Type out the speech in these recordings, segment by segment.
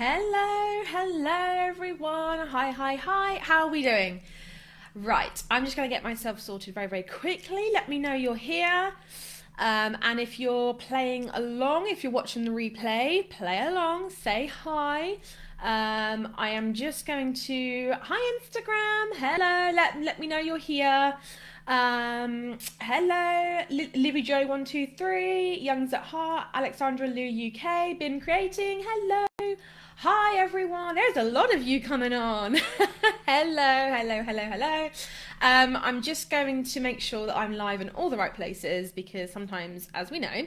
Hello everyone. Hi. How are we doing? Right, I'm just going to get myself sorted very quickly. Let me know you're here. And if you're playing along, if you're watching the replay, play along, say hi. I am just going to, hi Instagram, hello, let me know you're here. Hello, Libby Joe 123, Young's at Heart, Alexandra Lou UK, been creating, hello. Hi everyone, there's a lot of you coming on. Hello. I'm just going to make sure that I'm live in all the right places because sometimes, as we know,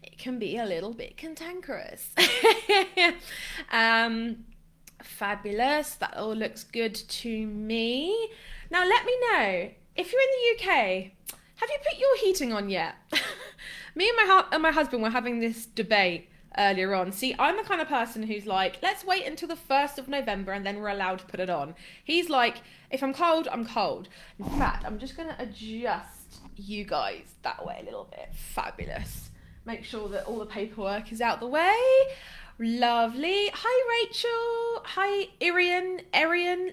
it can be a little bit cantankerous. Fabulous, that all looks good to me. Now let me know, if you're in the UK, have you put your heating on yet? Me and my husband were having this debate earlier on. See, I'm the kind of person who's like, let's wait until the 1st of November and then we're allowed to put it on. He's like, if I'm cold, I'm cold. In fact, I'm just going to adjust you guys that way a little bit. Fabulous. Make sure that all the paperwork is out the way. Lovely. Hi, Rachel. Hi, Arian.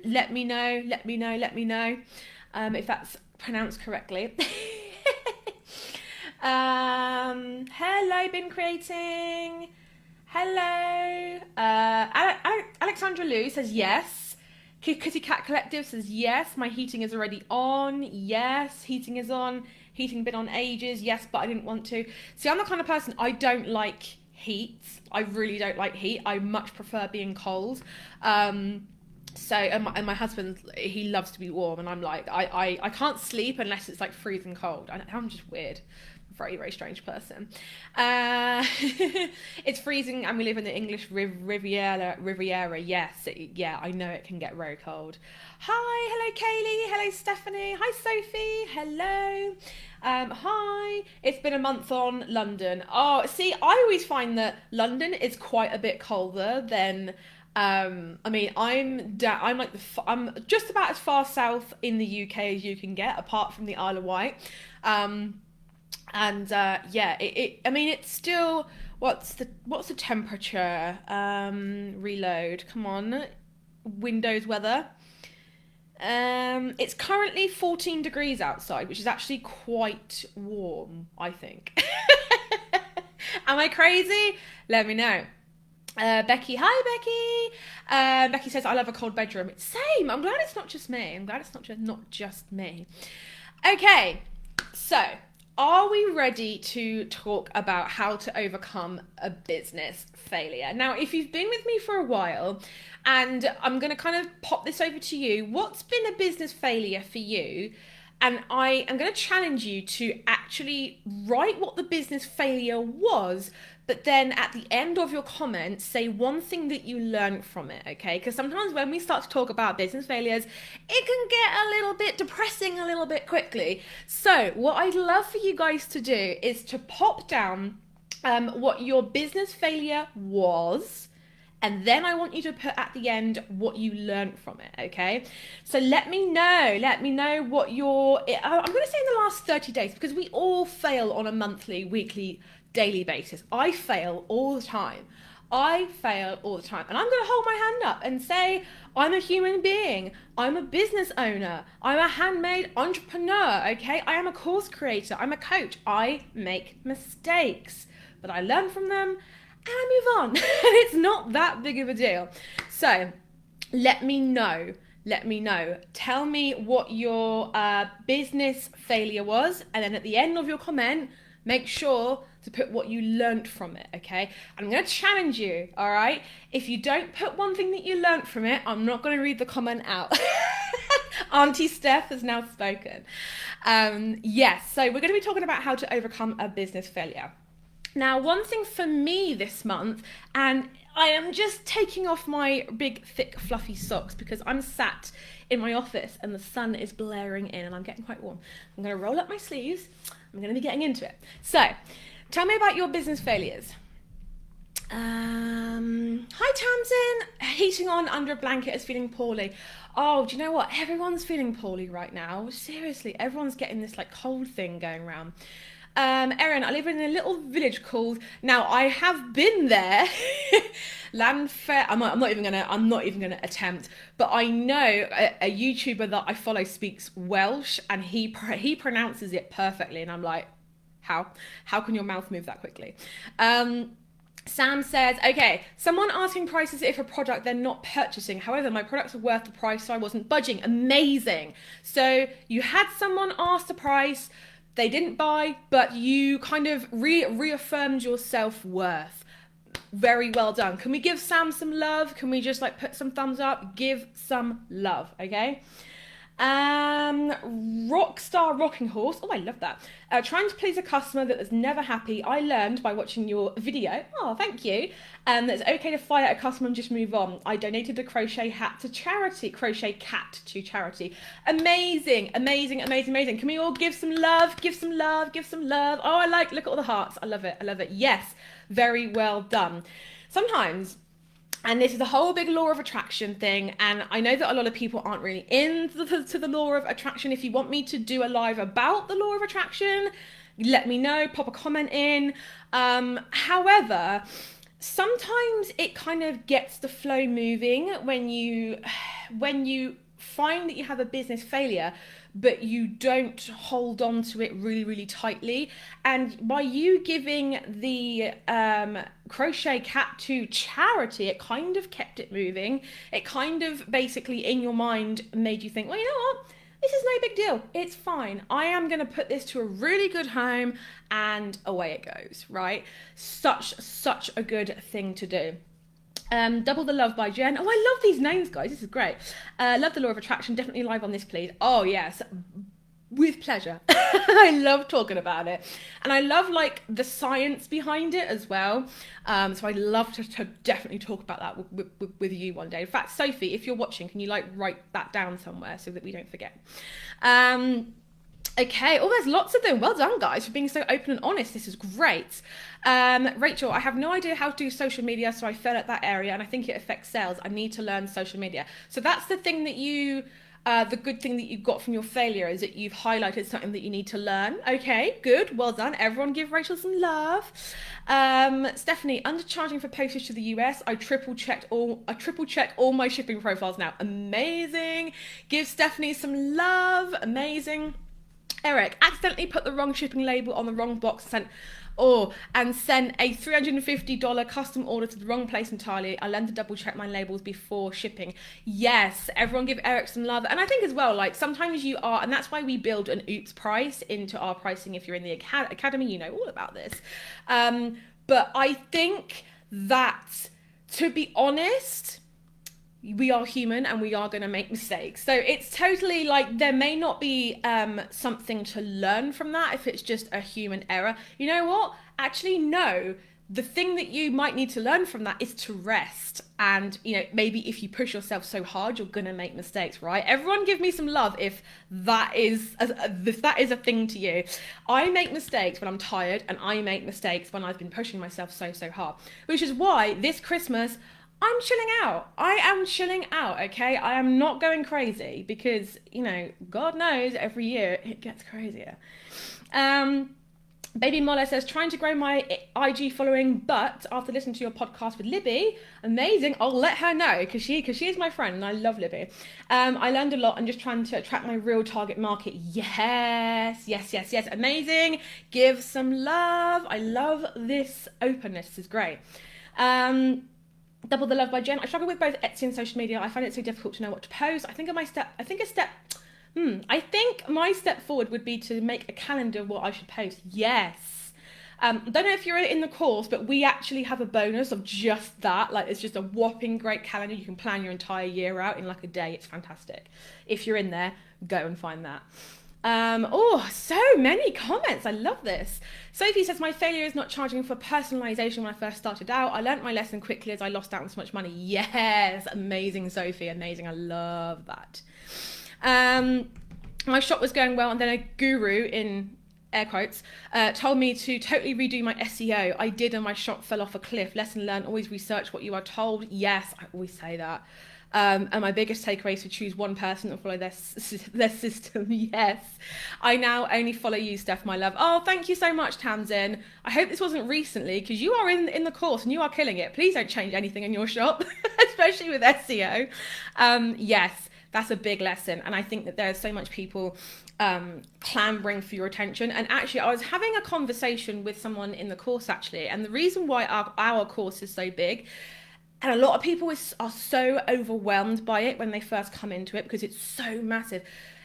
Let me know if that's pronounced correctly. Hello, been creating. Hello. Alexandra Lou says yes. Kitty Cat Collective says yes. My heating is already on. Yes, heating is on. Heating been on ages. Yes, but I didn't want to. See, I'm the kind of person, I don't like heat. I really don't like heat. I much prefer being cold. And my husband, he loves to be warm, and I'm like, I can't sleep unless it's like freezing cold. I'm just weird. Very strange person. It's freezing and we live in the English Riviera. Yes, I know it can get very cold. Hello Kaylee, hello Stephanie, hi Sophie, hello. Hi, it's been a month on London. Oh, see, I always find that London is quite a bit colder than I'm just about as far south in the UK as you can get, apart from the Isle of Wight. It's still, what's the temperature? Reload, come on, Windows weather. It's currently 14 degrees outside, which is actually quite warm, I think. Am I crazy? Let me know. Becky, hi Becky. Becky says, I love a cold bedroom. Same. I'm glad it's not just me. Not just me. Okay, so are we ready to talk about how to overcome a business failure? Now, if you've been with me for a while, and I'm going to kind of pop this over to you, what's been a business failure for you? And I am going to challenge you to actually write what the business failure was, but then at the end of your comment, say one thing that you learned from it, okay? Because sometimes when we start to talk about business failures, it can get a little bit depressing a little bit quickly. So what I'd love for you guys to do is to pop down what your business failure was, and then I want you to put at the end what you learned from it, okay? So let me know what I'm gonna say in the last 30 days, because we all fail on a monthly, weekly, daily basis. I fail all the time. And I'm gonna hold my hand up and say, I'm a human being. I'm a business owner. I'm a handmade entrepreneur, okay? I am a course creator. I'm a coach. I make mistakes, but I learn from them and I move on. It's not that big of a deal. So let me know. Tell me what your business failure was. And then at the end of your comment, make sure to put what you learned from it, okay? I'm going to challenge you, all right? If you don't put one thing that you learned from it, I'm not going to read the comment out. Auntie Steph has now spoken. Yes, so we're going to be talking about how to overcome a business failure. Now, one thing for me this month, and I am just taking off my big, thick, fluffy socks because I'm sat in my office and the sun is blaring in and I'm getting quite warm. I'm going to roll up my sleeves. I'm going to be getting into it. So, tell me about your business failures. Hi, Tamsin. Heating on under a blanket is feeling poorly. Oh, do you know what? Everyone's feeling poorly right now. Seriously, everyone's getting this like cold thing going around. Erin, I live in a little village called, now I have been there. Landfair. I'm not even gonna attempt, but I know a YouTuber that I follow speaks Welsh, and he pronounces it perfectly, and I'm like, how can your mouth move that quickly? Sam says, okay, someone asking prices if a product they're not purchasing. However, my products are worth the price, so I wasn't budging. Amazing. So you had someone ask the price, they didn't buy, but you kind of reaffirmed your self-worth. Very well done. Can we give Sam some love? Can we just like put some thumbs up? Give some love, okay? Rockstar Rocking Horse. Oh, I love that. Trying to please a customer that is never happy. I learned by watching your video. Oh, thank you. That it's okay to fire at a customer and just move on. I donated a crochet cat to charity. Amazing, amazing, amazing, amazing. Can we all give some love? Give some love. Give some love. Oh, look at all the hearts. I love it. I love it. Yes, very well done. Sometimes, and this is the whole big law of attraction thing, and I know that a lot of people aren't really into the law of attraction. If you want me to do a live about the law of attraction, let me know, pop a comment in. However, sometimes it kind of gets the flow moving when you find that you have a business failure, but you don't hold on to it really, really tightly. And by you giving the crochet cat to charity, it kind of kept it moving. It kind of basically in your mind made you think, well, you know what? This is no big deal. It's fine. I am going to put this to a really good home, and away it goes, right? Such a good thing to do. Double the Love by Jen. Oh, I love these names, guys. This is great. Love the law of attraction. Definitely live on this, please. Oh, yes. With pleasure. I love talking about it. And I love like the science behind it as well. So I'd love to definitely talk about that with you one day. In fact, Sophie, if you're watching, can you like write that down somewhere so that we don't forget? Okay, oh, there's lots of them. Well done, guys, for being so open and honest. This is great. Rachel, I have no idea how to do social media, so I fail at that area, and I think it affects sales. I need to learn social media. So that's the thing that you, the good thing that you got from your failure is that you've highlighted something that you need to learn. Okay, good, well done. Everyone give Rachel some love. Stephanie, undercharging for postage to the US. I triple check all my shipping profiles now. Amazing. Give Stephanie some love. Amazing. Eric, accidentally put the wrong shipping label on the wrong box and sent a $350 custom order to the wrong place entirely. I learned to double check my labels before shipping. Yes, everyone give Eric some love. And I think as well, like sometimes you are, and that's why we build an oops price into our pricing. If you're in the academy, you know all about this. But I think that, to be honest, we are human and we are going to make mistakes. So it's totally like there may not be something to learn from that if it's just a human error. You know what? Actually, no. The thing that you might need to learn from that is to rest. And, you know, maybe if you push yourself so hard, you're going to make mistakes, right? Everyone give me some love if that is a thing to you. I make mistakes when I'm tired, and I make mistakes when I've been pushing myself so hard. Which is why this Christmas, I'm chilling out. I am chilling out, okay? I am not going crazy because, you know, God knows every year it gets crazier. Baby Molla says, trying to grow my IG following, but after listening to your podcast with Libby, amazing. I'll let her know because she is my friend and I love Libby. I learned a lot and just trying to attract my real target market. Yes. Amazing. Give some love. I love this openness. This is great. Double the Love by Jen. I struggle with both Etsy and social media. I find it so difficult to know what to post. I think my step forward would be to make a calendar of what I should post. Yes. I don't know if you're in the course, but we actually have a bonus of just that. Like, it's just a whopping great calendar. You can plan your entire year out in like a day. It's fantastic. If you're in there, go and find that. Oh, so many comments. I love this. Sophie says, my failure is not charging for personalization when I first started out. I learnt my lesson quickly as I lost out on so much money. Yes, amazing, Sophie, amazing. I love that. My shop was going well, and then a guru in air quotes, told me to totally redo my SEO. I did and my shop fell off a cliff. Lesson learned, always research what you are told. Yes, I always say that. And my biggest takeaway is to choose one person and follow their system. Yes. I now only follow you, Steph, my love. Oh, thank you so much, Tamsin. I hope this wasn't recently, because you are in the course and you are killing it. Please don't change anything in your shop, especially with SEO. Yes, that's a big lesson. And I think that there's so much people clambering for your attention. And actually, I was having a conversation with someone in the course, actually. And the reason why our course is so big, and a lot of people are so overwhelmed by it when they first come into it, because it's so massive.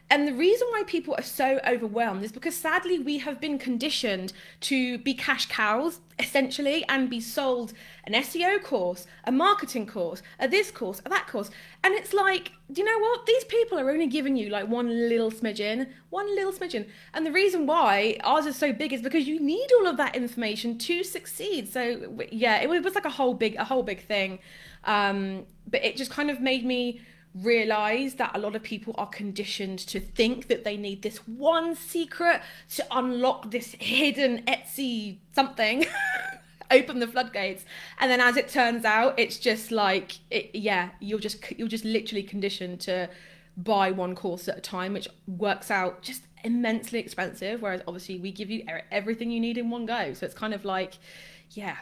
And the reason why people are so overwhelmed is because sadly we have been conditioned to be cash cows, essentially, and be sold an SEO course, a marketing course, a this course, a that course. And it's like, do you know what? These people are only giving you like one little smidgen. And the reason why ours is so big is because you need all of that information to succeed. So yeah, it was like a whole big thing. But it just kind of made me realize that a lot of people are conditioned to think that they need this one secret to unlock this hidden Etsy something, open the floodgates. And then as it turns out, it's just like, you're just literally conditioned to buy one course at a time, which works out just immensely expensive. Whereas obviously we give you everything you need in one go. So it's kind of like, yeah.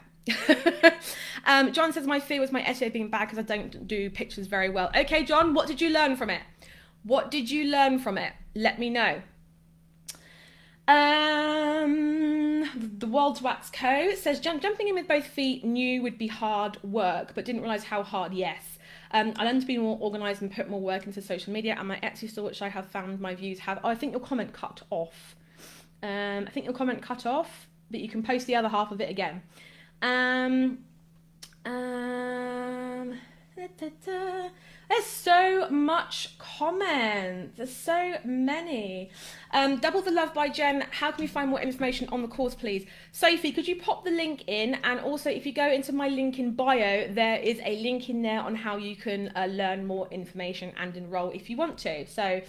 John says my fear was my SEO being bad because I don't do pictures very well. Okay, John, what did you learn from it? Let me know. The World's Wax Co says jumping in with both feet knew would be hard work, but didn't realize how hard. Yes. I learned to be more organized and put more work into social media and my Etsy store, which I have found my views have. Oh, I think your comment cut off. But you can post the other half of it again. There's so much comments. There's so many. Double the Love by Jen. How can we find more information on the course, please? Sophie, could you pop the link in? And also, if you go into my link in bio, there is a link in there on how you can learn more information and enroll if you want to. So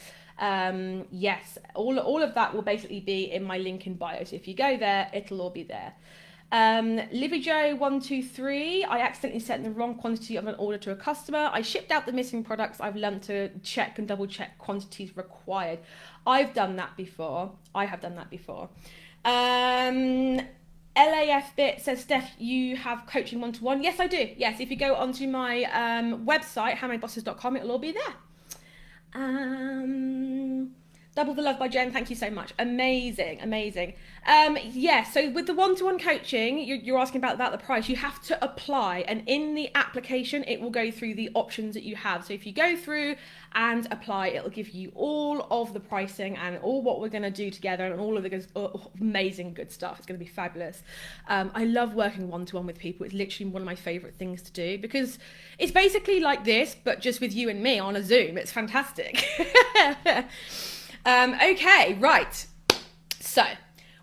yes, all of that will basically be in my link in bio. So if you go there, it'll all be there. Livy Joe 123, I accidentally sent the wrong quantity of an order to a customer. I shipped out the missing products. I've learned to check and double check quantities required. I've done that before. LAF Bit says, Steph, you have coaching one-to-one. Yes, I do. Yes, if you go onto my website, handmadebosses.com, it'll all be there. Double the Love by Jen, thank you so much. Amazing. Yeah, so with the one-to-one coaching, you're asking about the price. You have to apply, and in the application, it will go through the options that you have. So if you go through and apply, it'll give you all of the pricing and all what we're going to do together and all of the amazing good stuff. It's going to be fabulous. I love working one-to-one with people. It's literally one of my favorite things to do because it's basically like this, but just with you and me on a Zoom. It's fantastic. Okay, right. So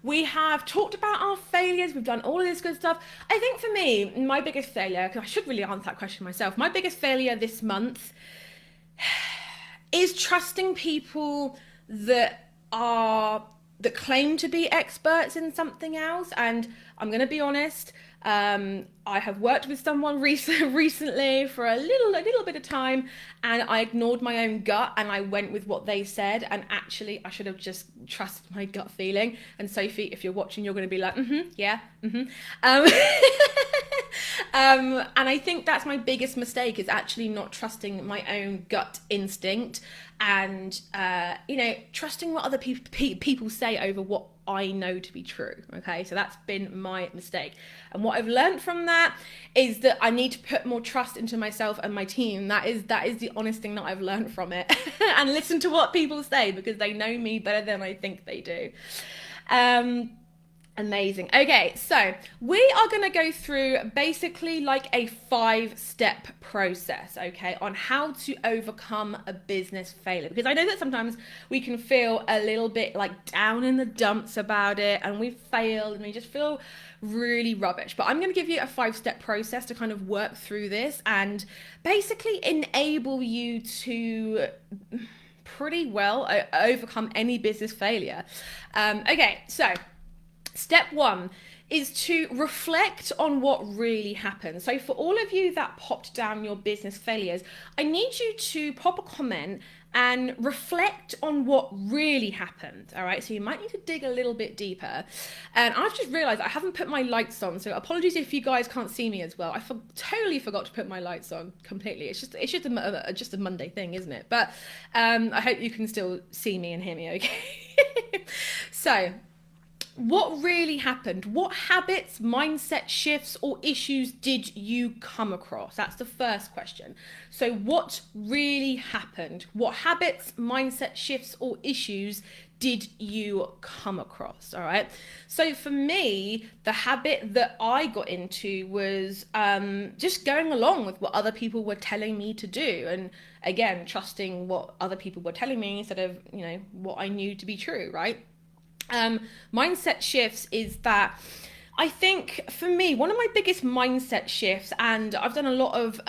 we have talked about our failures. We've done all of this good stuff. I think for me, my biggest failure, because I should really answer that question myself, my biggest failure this month is trusting people that claim to be experts in something else. And I'm going to be honest, I have worked with someone recently for a little bit of time, and I ignored my own gut and I went with what they said, and actually I should have just trusted my gut feeling. And Sophie, if you're watching, you're going to be like, and I think that's my biggest mistake, is actually not trusting my own gut instinct and trusting what other people say over what I know to be true. Okay, so that's been my mistake, and what I've learned from that is that I need to put more trust into myself and my team. That is the honest thing that I've learned from it. And listen to what people say, because they know me better than I think they do. Amazing. Okay, so we are going to go through basically like a 5-step process, okay, on how to overcome a business failure. Because I know that sometimes we can feel a little bit like down in the dumps about it, and we've failed and we just feel really rubbish. But I'm going to give you a 5-step process to kind of work through this and basically enable you to pretty well overcome any business failure. Okay, so step one is to reflect on what really happened. So for all of you that popped down your business failures, I need you to pop a comment and reflect on what really happened. All right, so you might need to dig a little bit deeper. And I've just realized I haven't put my lights on, so apologies if you guys can't see me as well. I totally forgot to put my lights on completely. It's just a Monday thing, isn't it? But I hope you can still see me and hear me okay. So what really happened? What habits, mindset shifts, or issues did you come across? That's the first question. So what really happened? What habits, mindset shifts, or issues did you come across? All right. So for me, the habit that I got into was just going along with what other people were telling me to do. And again, trusting what other people were telling me instead of, what I knew to be true, right? Mindset shifts is that I think for me, one of my biggest mindset shifts, and I've done a lot of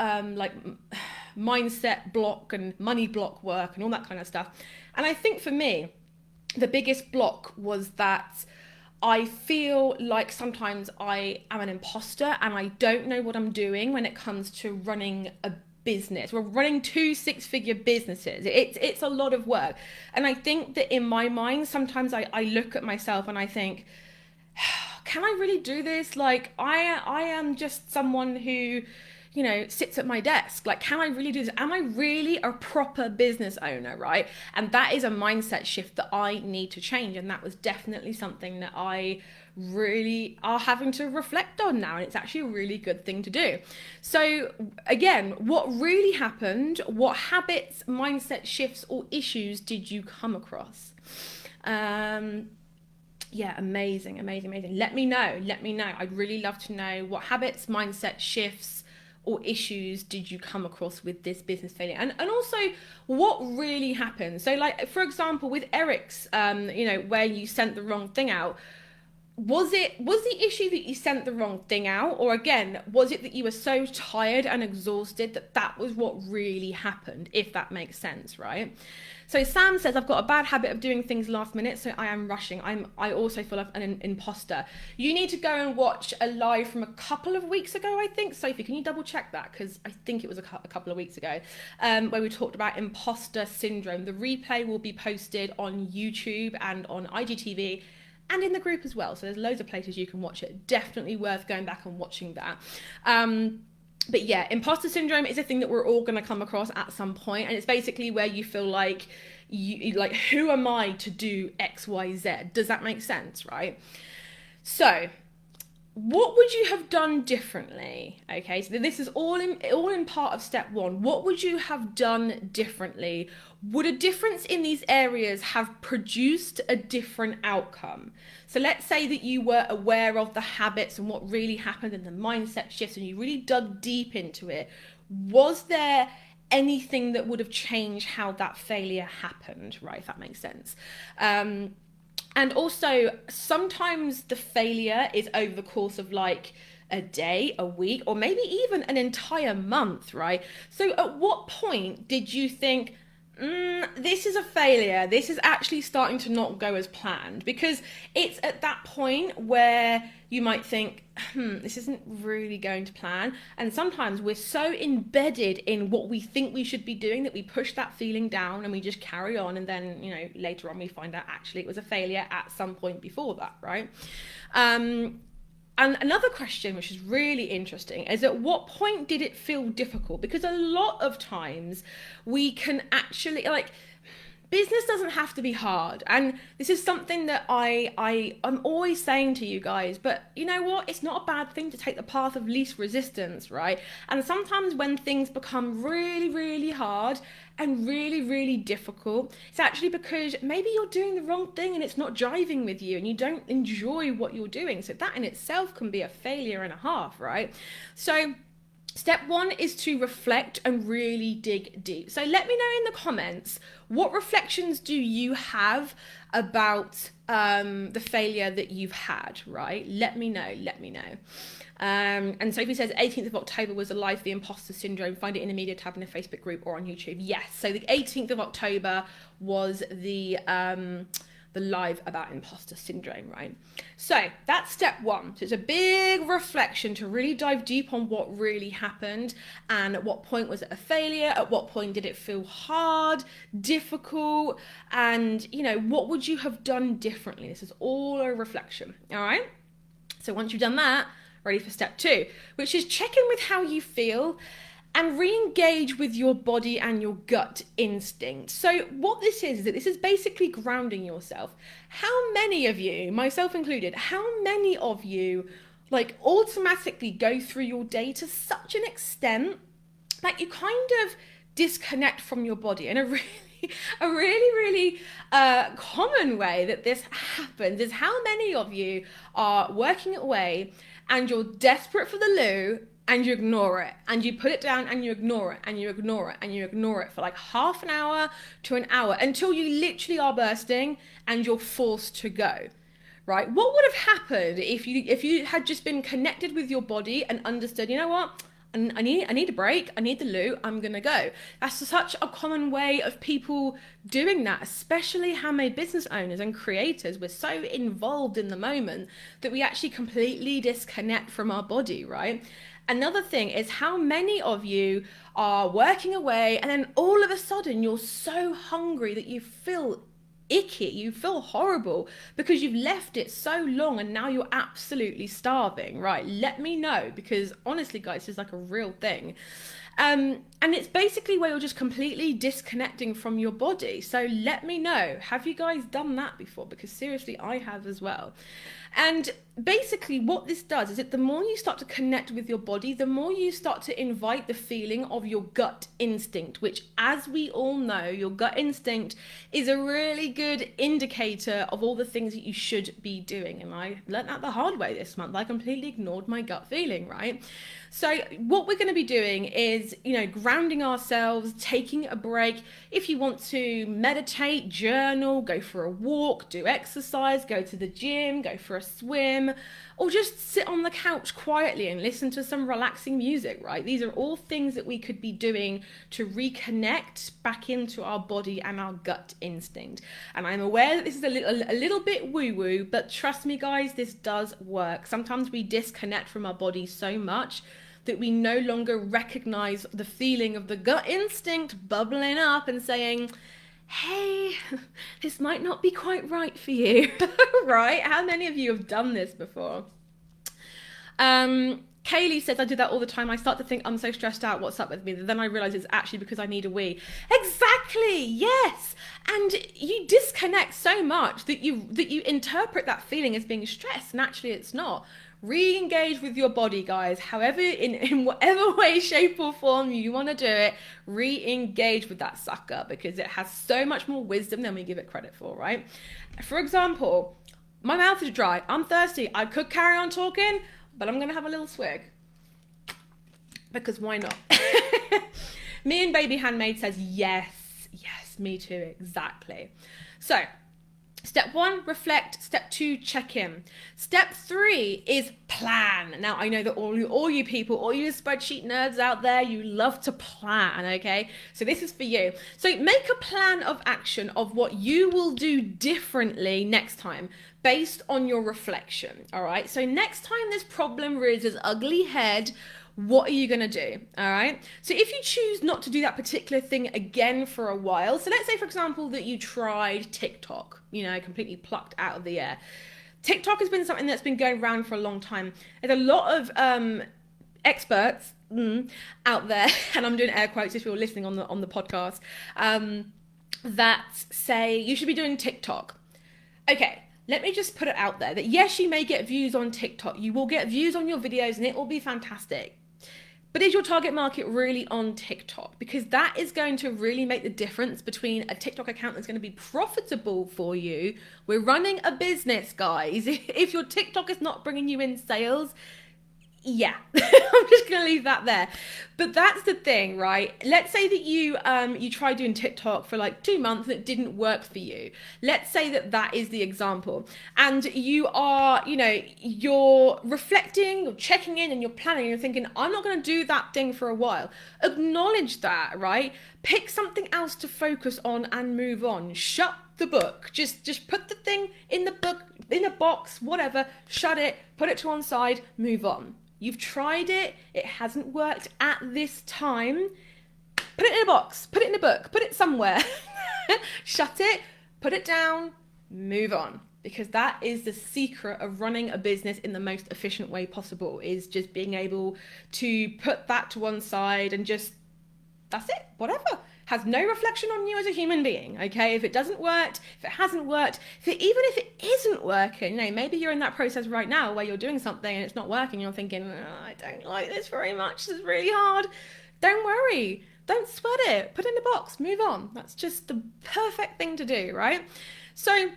mindset block and money block work and all that kind of stuff. And I think for me, the biggest block was that I feel like sometimes I am an imposter and I don't know what I'm doing when it comes to running a business. We're running 2 six-figure businesses. It's a lot of work. And I think that in my mind, sometimes I look at myself and I think, can I really do this? Like I am just someone who, sits at my desk. Like, can I really do this? Am I really a proper business owner, right? And that is a mindset shift that I need to change. And that was definitely something that I really are having to reflect on now, and it's actually a really good thing to do. So again, what really happened? What habits, mindset shifts, or issues did you come across? Yeah, amazing. Let me know. I'd really love to know what habits, mindset shifts, or issues did you come across with this business failure, and also what really happened. So like, for example, with Eric's where you sent the wrong thing out, was the issue that you sent the wrong thing out, or again, was it that you were so tired and exhausted that was what really happened, if that makes sense, right? So Sam says, I've got a bad habit of doing things last minute, so I am rushing. I also feel like an imposter. You need to go and watch a live from a couple of weeks ago, I think. Sophie, can you double check that? Because I think it was a couple of weeks ago, where we talked about imposter syndrome. The replay will be posted on YouTube and on IGTV and in the group as well. So there's loads of places you can watch it. Definitely worth going back and watching that. But yeah, imposter syndrome is a thing that we're all going to come across at some point, and it's basically where you feel like who am I to do X, Y, Z? Does that make sense, right? So what would you have done differently? Okay, so this is all in part of step one. What would you have done differently? Would a difference in these areas have produced a different outcome? So let's say that you were aware of the habits and what really happened and the mindset shifts, and you really dug deep into it. Was there anything that would have changed how that failure happened, right? If that makes sense. And also, sometimes the failure is over the course of like a day, a week, or maybe even an entire month, right? So at what point did you think, this is a failure, this is actually starting to not go as planned? Because it's at that point where you might think, this isn't really going to plan. And sometimes we're so embedded in what we think we should be doing that we push that feeling down and we just carry on. And then, later on we find out actually it was a failure at some point before that, right? And another question, which is really interesting, is at what point did it feel difficult? Because a lot of times we can actually, business doesn't have to be hard. And this is something that I'm always saying to you guys, but you know what? It's not a bad thing to take the path of least resistance, right? And sometimes when things become really, really hard and really, really difficult, it's actually because maybe you're doing the wrong thing and it's not jiving with you and you don't enjoy what you're doing. So that in itself can be a failure and a half, right? So Step one is to reflect and really dig deep. So let me know in the comments, what reflections do you have about the failure that you've had, right? Let me know. And Sophie says 18th of October was the live The Imposter Syndrome. Find it in the media tab in a Facebook group or on YouTube. Yes, so the 18th of October was the live about imposter syndrome, right? So that's step one. So it's a big reflection to really dive deep on what really happened, and at what point was it a failure? At what point did it feel hard, difficult? And, you know, what would you have done differently? This is all a reflection, all right? So once you've done that, ready for step two, which is check in with how you feel and re-engage with your body and your gut instinct. So what this is that this is basically grounding yourself. How many of you, myself included, how many of you like automatically go through your day to such an extent that you kind of disconnect from your body? And a really common way that this happens is how many of you are working away and you're desperate for the loo, and you ignore it, and you put it down, and you ignore it, and you ignore it, and you ignore it for like half an hour to an hour until you literally are bursting and you're forced to go, right? What would have happened if you had just been connected with your body and understood, you know what? I need a break. I need the loo. I'm going to go. That's such a common way of people doing that, especially handmade business owners and creators. We're so involved in the moment that we actually completely disconnect from our body, right? Another thing is how many of you are working away and then all of a sudden you're so hungry that you feel icky, you feel horrible because you've left it so long and now you're absolutely starving, right? Let me know, because honestly guys, it's like a real thing. And it's basically where you're just completely disconnecting from your body. So let me know, have you guys done that before? Because seriously, I have as well. And basically what this does is that the more you start to connect with your body, the more you start to invite the feeling of your gut instinct, which, as we all know, your gut instinct is a really good indicator of all the things that you should be doing. And I learned that the hard way this month. I completely ignored my gut feeling, right? So what we're going to be doing is, you know, grounding ourselves, taking a break. If you want to meditate, journal, go for a walk, do exercise, go to the gym, go for a swim, or just sit on the couch quietly and listen to some relaxing music, right? These are all things that we could be doing to reconnect back into our body and our gut instinct. And I'm aware that this is a little bit woo-woo, but trust me guys, this does work. Sometimes we disconnect from our body so much that we no longer recognize the feeling of the gut instinct bubbling up and saying, hey, this might not be quite right for you, right? How many of you have done this before? Kaylee says, I do that all the time. I start to think I'm so stressed out. What's up with me? Then I realize it's actually because I need a wee. Exactly. Yes. And you disconnect so much that you interpret that feeling as being stress. And actually it's not. Re-engage with your body, guys. However, in whatever way, shape or form you want to do it, re-engage with that sucker, because it has so much more wisdom than we give it credit for, right? For example, my mouth is dry. I'm thirsty. I could carry on talking, but I'm going to have a little swig. Because why not? Me and Baby Handmade says, yes, me too, exactly. So, step one, reflect. Step two, check in. Step three is plan. Now, I know that all you people, all you spreadsheet nerds out there, you love to plan, okay? So this is for you. So make a plan of action of what you will do differently next time based on your reflection, all right? So next time this problem rears its ugly head, what are you going to do? All right. So if you choose not to do that particular thing again for a while, so let's say, for example, that you tried TikTok, you know, completely plucked out of the air. TikTok has been something that's been going around for a long time. There's a lot of experts out there, and I'm doing air quotes if you're listening on the podcast, that say you should be doing TikTok. Okay. Let me just put it out there that yes, you may get views on TikTok. You will get views on your videos and it will be fantastic. But is your target market really on TikTok? Because that is going to really make the difference between a TikTok account that's going to be profitable for you. We're running a business, guys. If your TikTok is not bringing you in sales, Yeah, I'm just gonna leave that there. But that's the thing, right? Let's say that you tried doing TikTok for like 2 months and it didn't work for you. Let's say that that is the example, and you are, you're reflecting, you're checking in, and you're planning. And you're thinking, I'm not gonna do that thing for a while. Acknowledge that, right? Pick something else to focus on and move on. Shut the book. Just put the thing in the book, in a box, whatever. Shut it. Put it to one side. Move on. You've tried it, it hasn't worked at this time. Put it in a box, put it in a book, put it somewhere. Shut it, put it down, move on. Because that is the secret of running a business in the most efficient way possible, is just being able to put that to one side and just, that's it, whatever. Has no reflection on you as a human being, okay? If it doesn't work, if it hasn't worked, even if it isn't working, maybe you're in that process right now where you're doing something and it's not working, you're thinking, I don't like this very much, this is really hard. Don't worry, don't sweat it, put it in a box, move on. That's just the perfect thing to do, right? So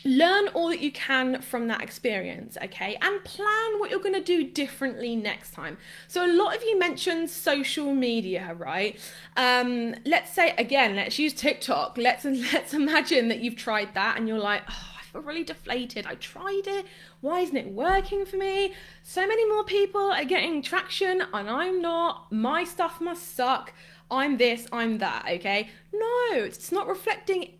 learn all that you can from that experience, okay? And plan what you're going to do differently next time. So a lot of you mentioned social media, right? Let's say, again, let's use TikTok. Let's imagine that you've tried that and you're like, oh, I feel really deflated. I tried it. Why isn't it working for me? So many more people are getting traction and I'm not. My stuff must suck. I'm this, I'm that, okay? No, it's not reflecting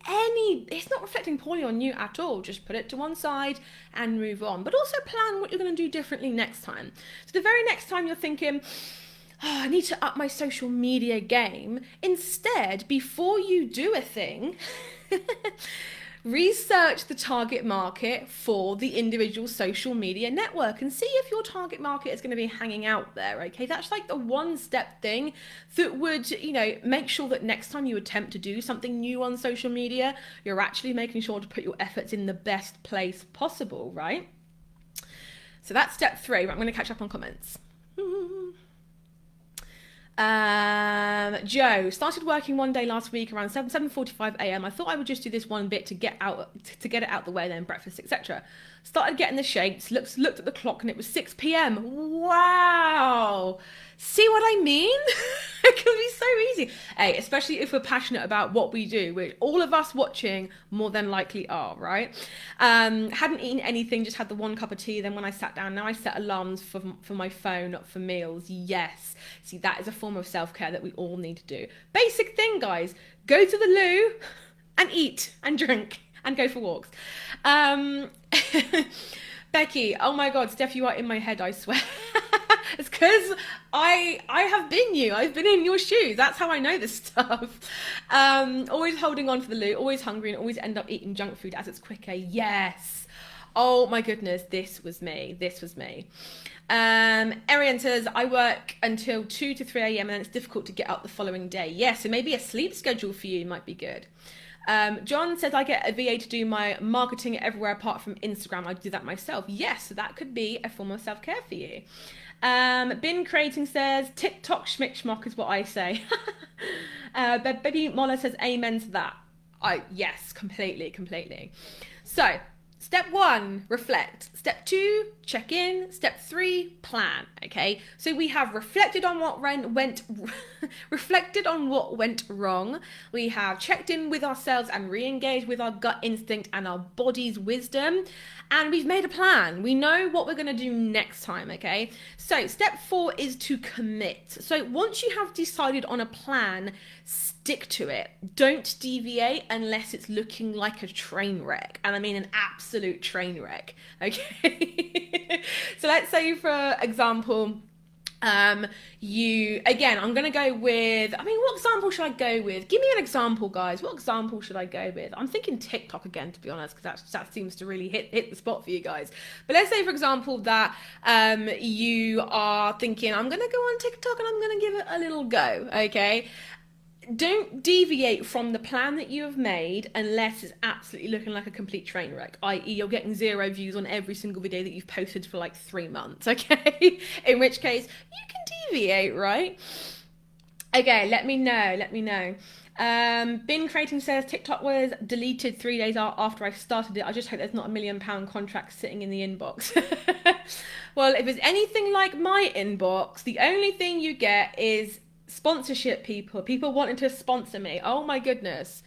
poorly on you at all. Just put it to one side and move on. But also plan what you're going to do differently next time. So the very next time you're thinking, oh, I need to up my social media game. Instead, before you do a thing, research the target market for the individual social media network and see if your target market is going to be hanging out there, okay? That's like the one-step thing that would, make sure that next time you attempt to do something new on social media, you're actually making sure to put your efforts in the best place possible, right? So that's step 3. Right, I'm going to catch up on comments. Joe started working one day last week around 7:45 a.m. I thought I would just do this one bit to get it out the way, then breakfast, etc. Started getting the shapes, looked at the clock and it was 6 p.m. Wow, see what I mean? It can be so easy, hey, especially if we're passionate about what we do, which all of us watching more than likely are, right? Hadn't eaten anything, just had the 1 cup of tea. Then when I sat down, now I set alarms for my phone, not for meals. Yes, see, that is a form of self-care that we all need to do. Basic thing, guys, go to the loo and eat and drink and go for walks. Becky, oh my God, Steph, you are in my head, I swear. It's because I have been you. I've been in your shoes. That's how I know this stuff. Always holding on for the loo, always hungry, and always end up eating junk food as it's quicker. Yes. Oh my goodness, this was me. Ariane says, I work until 2 to 3 a.m. and it's difficult to get up the following day. Yes, so maybe a sleep schedule for you might be good. John says, I get a VA to do my marketing everywhere apart from Instagram. I do that myself. Yes, so that could be a form of self-care for you. Bin Creating says, TikTok schmick schmock is what I say. Baby Mola says, amen to that. Yes, completely. So, step 1, reflect. Step 2, check in. Step 3, plan. Okay, so we have reflected on what went wrong. We have checked in with ourselves and re-engaged with our gut instinct and our body's wisdom. And we've made a plan. We know what we're going to do next time, okay? So step 4 is to commit. So once you have decided on a plan, stick to it. Don't deviate unless it's looking like a train wreck. And I mean an absolute train wreck, okay? So let's say, for example, I'm going to go with, what example should I go with? Give me an example, guys. What example should I go with? I'm thinking TikTok again, to be honest, because that seems to really hit the spot for you guys. But let's say, for example, that you are thinking, I'm going to go on TikTok and I'm going to give it a little go, okay? Don't deviate from the plan that you have made unless it's absolutely looking like a complete train wreck, i.e. you're getting 0 views on every single video that you've posted for like 3 months, okay? In which case, you can deviate, right? Okay, let me know. Been creating says TikTok was deleted 3 days after I started it. I just hope there's not £1 million contract sitting in the inbox. Well, if it's anything like my inbox, the only thing you get is sponsorship people wanting to sponsor me. Oh my goodness.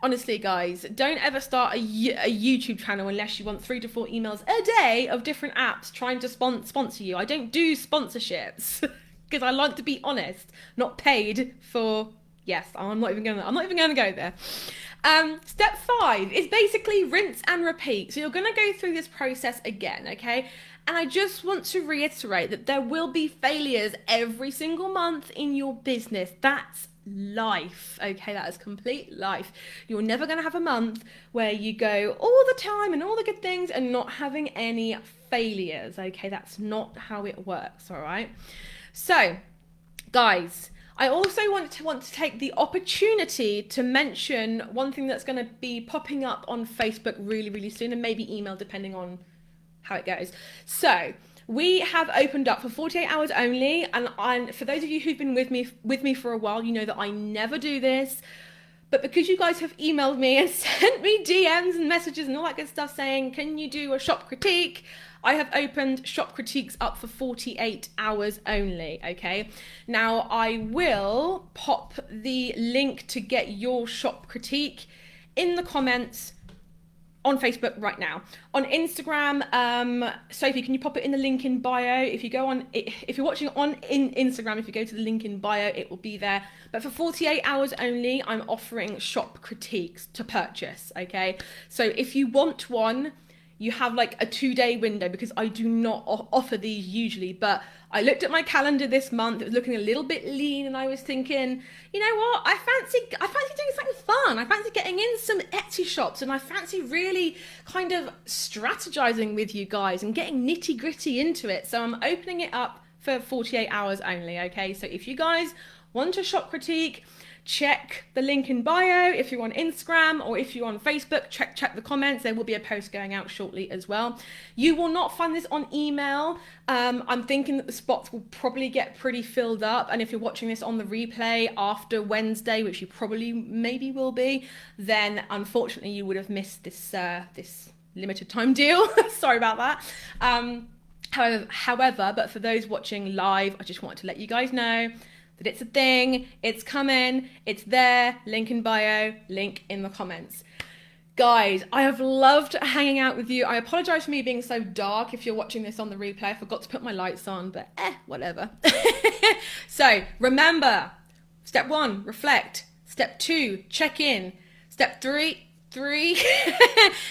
Honestly, guys, don't ever start a YouTube channel unless you want 3 to 4 emails a day of different apps trying to sponsor you. I don't do sponsorships because I like to be honest, not paid for. Yes, I'm not even gonna go there. Step 5 is basically rinse and repeat. So you're gonna go through this process again, okay? And I just want to reiterate that there will be failures every single month in your business. That's life, okay? That is complete life. You're never going to have a month where you go all the time and all the good things and not having any failures, okay? That's not how it works, all right? So, guys, I also want to take the opportunity to mention one thing that's going to be popping up on Facebook really, really soon, and maybe email depending on how it goes. So we have opened up for 48 hours only, and for those of you who've been with me for a while, you know that I never do this. But because you guys have emailed me and sent me DMs and messages and all that good stuff saying, can you do a shop critique? I have opened shop critiques up for 48 hours only, okay? Now, I will pop the link to get your shop critique in the comments on Facebook right now. On Instagram, Sophie, can you pop it in the link in bio? If you're watching on Instagram, if you go to the link in bio, it will be there. But for 48 hours only, I'm offering shop critiques to purchase, okay? So if you want one, you have like a 2-day window, because I do not offer these usually, but I looked at my calendar this month. It was looking a little bit lean, and I was thinking, you know what? I fancy doing something fun. I fancy getting in some Etsy shops, and I fancy really kind of strategizing with you guys and getting nitty gritty into it. So I'm opening it up for 48 hours only. Okay. So if you guys want a shop critique, check the link in bio. If you're on Instagram or if you're on Facebook, check the comments. There will be a post going out shortly as well. You will not find this on email. I'm thinking that the spots will probably get pretty filled up. And if you're watching this on the replay after Wednesday, which you probably maybe will be, then unfortunately you would have missed this limited time deal. Sorry about that. However, but for those watching live, I just wanted to let you guys know that it's a thing, it's coming, it's there, link in bio, link in the comments. Guys, I have loved hanging out with you. I apologize for me being so dark if you're watching this on the replay. I forgot to put my lights on, but whatever. So remember, step 1, reflect. Step 2, check in. Step 3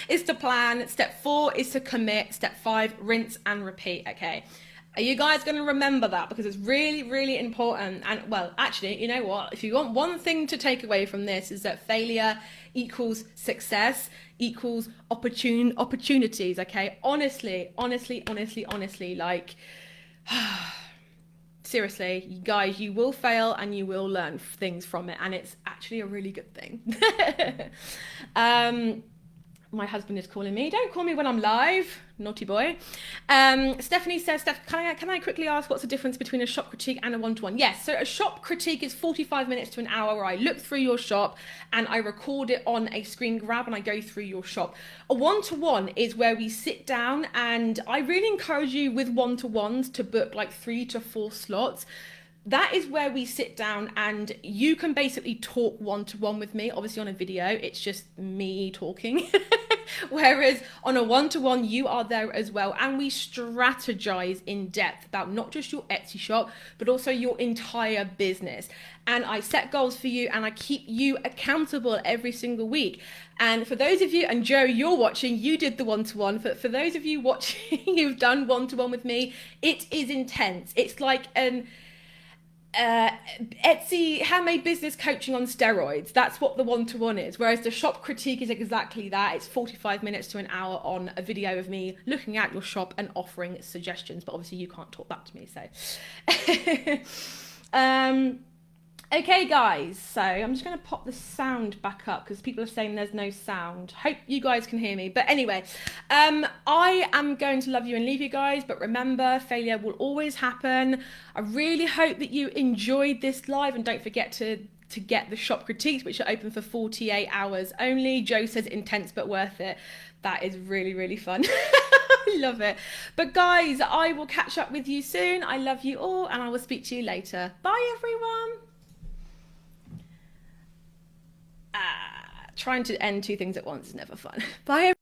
is to plan. Step 4 is to commit. Step 5, rinse and repeat, okay? Are you guys going to remember that? Because it's really, really important. And well, actually, you know what? If you want one thing to take away from this, is that failure equals success equals opportunities, okay? Honestly, like, seriously, you guys, you will fail and you will learn things from it. And it's actually a really good thing. My husband is calling me. Don't call me when I'm live. Naughty boy. Stephanie says, Steph, can I quickly ask what's the difference between a shop critique and a one-to-one? Yes, so a shop critique is 45 minutes to an hour where I look through your shop and I record it on a screen grab and I go through your shop. A one-to-one is where we sit down, and I really encourage you with one-to-ones to book like 3 to 4 slots. That is where we sit down and you can basically talk one-to-one with me. Obviously on a video, it's just me talking. Whereas on a one-to-one, you are there as well. And we strategize in depth about not just your Etsy shop, but also your entire business. And I set goals for you and I keep you accountable every single week. And for those of you, and Joe, you're watching, you did the one-to-one. For those of you watching who've done one-to-one with me, it is intense. It's like an Etsy handmade business coaching on steroids. That's what the one-to-one is. Whereas the shop critique is exactly that. It's 45 minutes to an hour on a video of me looking at your shop and offering suggestions. But obviously you can't talk back to me, so. Okay, guys, so I'm just going to pop the sound back up because people are saying there's no sound. Hope you guys can hear me. But anyway, I am going to love you and leave you guys. But remember, failure will always happen. I really hope that you enjoyed this live, and don't forget to get the shop critiques, which are open for 48 hours only. Joe says intense but worth it. That is really, really fun. I love it. But guys, I will catch up with you soon. I love you all, and I will speak to you later. Bye, everyone. Trying to end two things at once is never fun. Bye.